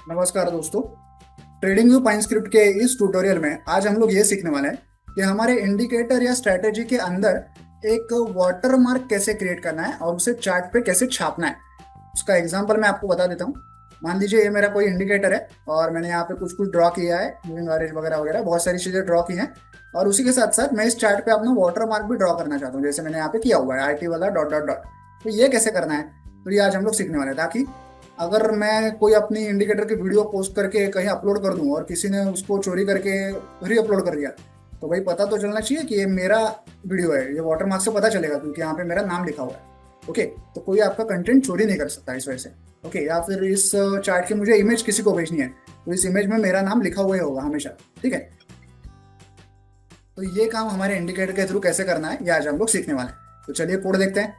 नमस्कार दोस्तों। Trading view pine script के इस ट्यूटोरियल में आज हम लोग ये सीखने वाले हैं कि हमारे इंडिकेटर या स्ट्रैटेजी के अंदर एक वाटर मार्क कैसे क्रिएट करना है और उसे चार्ट पे कैसे छापना है। उसका एग्जांपल मैं आपको बता देता हूँ। मान लीजिए ये मेरा कोई इंडिकेटर है और मैंने यहाँ पे कुछ कुछ ड्रॉ किया है, मूविंग एवरेज वगैरह वगैरह बहुत सारी चीज़ें ड्रॉ की हैं। और उसी के साथ साथ मैं इस चार्ट पे अपना वाटर मार्क भी ड्रॉ करना चाहता हूँ, जैसे मैंने यहाँ पे किया हुआ है आईटी वाला डॉट डॉट डॉट। तो ये कैसे करना है, तो ये आज हम लोग सीखने वाले हैं, ताकि अगर मैं कोई अपनी इंडिकेटर की वीडियो पोस्ट करके कहीं अपलोड कर दूं और किसी ने उसको चोरी करके री अपलोड कर दिया, तो भाई पता तो चलना चाहिए कि ये मेरा वीडियो है। ये वाटरमार्क से पता चलेगा क्योंकि यहाँ पे मेरा नाम लिखा हुआ है। ओके, तो कोई आपका कंटेंट चोरी नहीं कर सकता इस वजह से। ओके, या फिर इस चार्ट की मुझे इमेज किसी को भेजनी है तो इस इमेज में मेरा नाम लिखा हुआ ही होगा हमेशा। ठीक है, तो ये काम हमारे इंडिकेटर के थ्रू कैसे करना है ये आज हम लोग सीखने वाले हैं। तो चलिए कोड देखते हैं।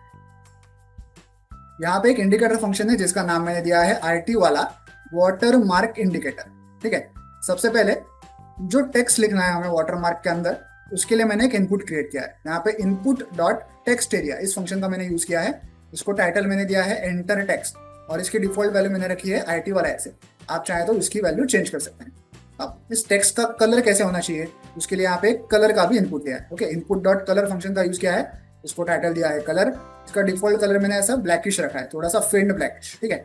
यहाँ पे एक इंडिकेटर फंक्शन है जिसका नाम मैंने दिया है आईटी वाला वाटर मार्क इंडिकेटर। ठीक है, सबसे पहले जो टेक्स्ट लिखना है हमें वाटर मार्क के अंदर, उसके लिए मैंने एक इनपुट क्रिएट किया है। यहाँ पे इनपुट डॉट टेक्स्ट एरिया इस फंक्शन का मैंने यूज किया है। इसको टाइटल मैंने दिया है एंटर टेक्स्ट और इसकी डिफॉल्ट वैल्यू मैंने रखी है आईटी वाला ऐसे। आप चाहें तो इसकी वैल्यू चेंज कर सकते हैं। अब इस टेक्स्ट का कलर कैसे होना चाहिए उसके लिए यहाँ पे कलर का भी इनपुट दिया है। Okay, input dot colour function का यूज किया है, इसको टाइटल दिया है कलर। इसका डिफॉल्ट कलर मैंने ऐसा ब्लैकिश रखा है, थोड़ा सा फेंट ब्लैकिश। ठीक है,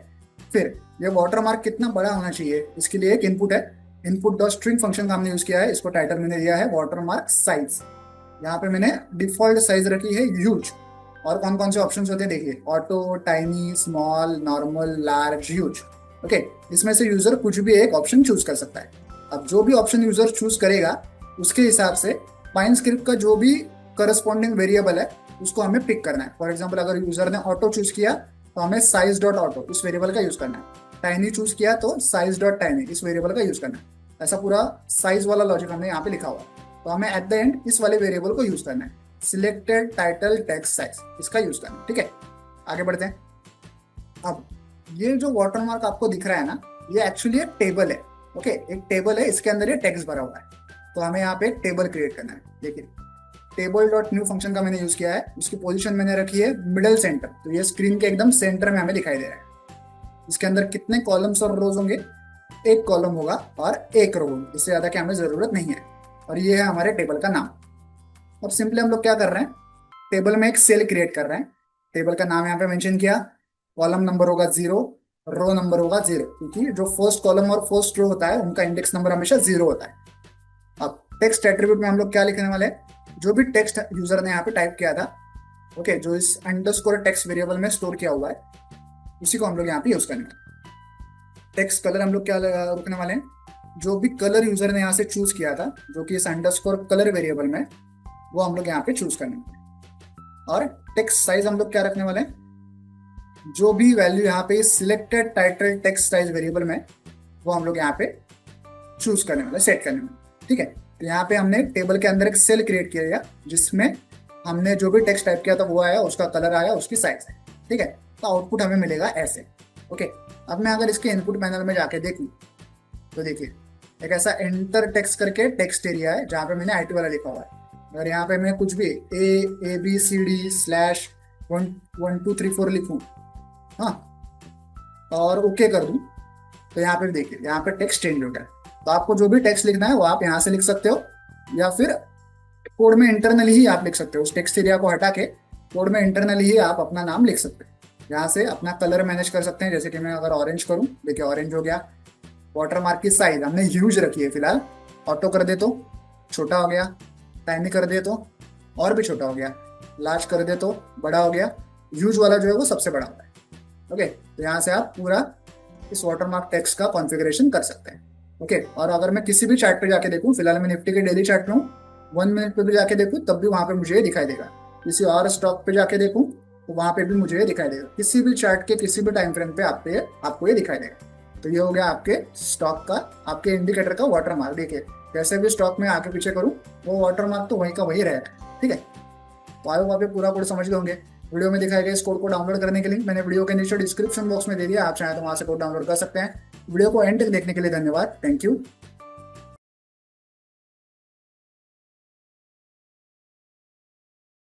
फिर ये वाटर मार्क कितना बड़ा होना चाहिए इसके लिए एक इनपुट है, इनपुट डॉट स्ट्रिंग फंक्शन का हमने यूज किया है। इसको टाइटल मैंने दिया है वाटर मार्क साइज। यहाँ पे मैंने डिफॉल्ट साइज रखी है ह्यूज। और कौन कौन से ऑप्शंस होते हैं देखिए, auto, tiny, small, normal, large, huge. Okay, इसमें से यूजर कुछ भी एक ऑप्शन चूज कर सकता है। अब जो भी ऑप्शन यूजर चूज करेगा उसके हिसाब से पाइन स्क्रिप्ट का जो भी करस्पॉन्डिंग वेरिएबल है उसको हमें पिक करना है। फॉर एग्जाम्पल, अगर यूजर ने ऑटो चूज किया तो हमें साइज डॉट ऑटो इस वेरिएबल का यूज करना है। टाइनी चूज किया तो साइज डॉट टाइनी इस वेरिएबल का यूज करना है। ऐसा पूरा साइज वाला लॉजिक हमने यहाँ पे लिखा हुआ है। तो हमें एट द एंड इस वाले वेरिएबल को यूज करना है, सिलेक्टेड टाइटल टेक्स्ट साइज, इसका यूज करना है। ठीक है, आगे बढ़ते हैं। अब ये जो वाटरमार्क आपको दिख रहा है ना, ये एक्चुअली एक टेबल है। ओके, एक टेबल है, इसके अंदर ये टेक्स्ट भरा हुआ है। तो हमें यहाँ पे एक टेबल क्रिएट करना है। देखिए, टेबल डॉट न्यू फंक्शन का मैंने यूज किया है, उसकी पोजीशन मैंने रखी है मिडल सेंटर। तो ये स्क्रीन के एकदम सेंटर में हमें दिखाई दे रहा है। इसके अंदर कितने कॉलम्स और रोज होंगे, एक कॉलम होगा और एक रो होगी, इससे ज्यादा की हमें जरूरत नहीं है। और ये है हमारे टेबल का नाम। अब सिंपली हम लोग क्या कर रहे हैं, टेबल में एक सेल क्रिएट कर रहे हैं। टेबल का नाम यहाँ पे मेंशन किया, कॉलम नंबर होगा 0, रो नंबर होगा 0, क्योंकि जो फर्स्ट कॉलम और फर्स्ट रो होता है उनका इंडेक्स नंबर हमेशा 0 होता है। अब टेक्स्ट एट्रीब्यूट में हम लोग क्या लिखने वाले हैं, जो भी टेक्स्ट यूजर ने यहाँ पे टाइप किया था, ओके, जो इस अंडरस्कोर टेक्स्ट वेरिएबल में स्टोर किया हुआ है, उसी को हम लोग यहाँ पे यूज करने वाले हैं। टेक्स्ट कलर हम लोग क्या रखने वाले हैं, जो भी कलर यूजर ने यहाँ से चूज किया था जो कि इस अंडरस्कोर कलर वेरिएबल में, वो हम लोग यहाँ पे चूज करने वाले हैं। और टेक्स्ट साइज हम लोग क्या रखने वाले हैं, जो भी वैल्यू यहाँ पे selected title text size variable में, वो हम लोग यहाँ पे चूज करने वाले, सेट करने वाले। ठीक है, तो यहाँ पे हमने टेबल के अंदर एक सेल क्रिएट किया जिसमें हमने जो भी टेक्स्ट टाइप किया था वो आया, उसका कलर आया, उसकी साइज है। ठीक है, तो आउटपुट हमें मिलेगा ऐसे। ओके, अब मैं अगर इसके इनपुट पैनल में जाके देखूँ तो देखिए एक ऐसा एंटर टेक्स्ट करके टेक्स्ट एरिया है जहाँ पे मैंने आईटी वाला लिखा हुआ है। अगर यहाँ पे मैं कुछ भी ABCD/1 2 3 4 लिखूँ, हाँ, और ओके कर दूं, तो यहाँ पे देखिए यहाँ पे टेक्स्ट चेंज हो गया। तो आपको जो भी टेक्स्ट लिखना है वो आप यहाँ से लिख सकते हो, या फिर कोड में इंटरनली ही आप लिख सकते हो। उस टेक्स्ट एरिया को हटा के कोड में इंटरनली ही आप अपना नाम लिख सकते हैं। यहाँ से अपना कलर मैनेज कर सकते हैं, जैसे कि मैं अगर ऑरेंज करूँ, देखिए ऑरेंज हो गया। वाटरमार्क की साइज हमने ह्यूज रखी है फिलहाल, ऑटो कर दे तो छोटा हो गया, टाइनी कर दे तो और भी छोटा हो गया, लार्ज कर दे तो बड़ा हो गया, ह्यूज वाला जो है वो सबसे बड़ा होता है। ओके, तो यहाँ से आप पूरा इस वाटरमार्क टेक्स्ट का कॉन्फ़िगरेशन कर सकते हैं। ओके, और अगर मैं किसी भी चार्ट पे जाके देखूँ, फिलहाल मैं निफ्टी के डेली चार्ट में हूँ, 1 मिनट पे भी जाके देखूँ तब भी वहाँ पे मुझे ये दिखाई देगा। किसी और स्टॉक पे जाके देखूँ तो वहाँ पे भी मुझे ये दिखाई देगा। किसी भी चार्ट के किसी भी टाइम फ्रेम पे आपको ये दिखाई देगा। तो ये हो गया आपके स्टॉक का, आपके इंडिकेटर का वाटरमार्क। देखिए कैसे भी स्टॉक में आगे पीछे करूँ वो वाटरमार्क तो वहीं का वही रहेगा। ठीक है, तो आई होप आप पूरा कोड समझ गए होंगे। वीडियो में दिखाए गए इस कोड को डाउनलोड करने के लिंक मैंने वीडियो के नीचे डिस्क्रिप्शन बॉक्स में दे दिया, आप चाहें तो वहां से कोड डाउनलोड कर सकते हैं। वीडियो को एंड तक देखने के लिए धन्यवाद, थैंक यू।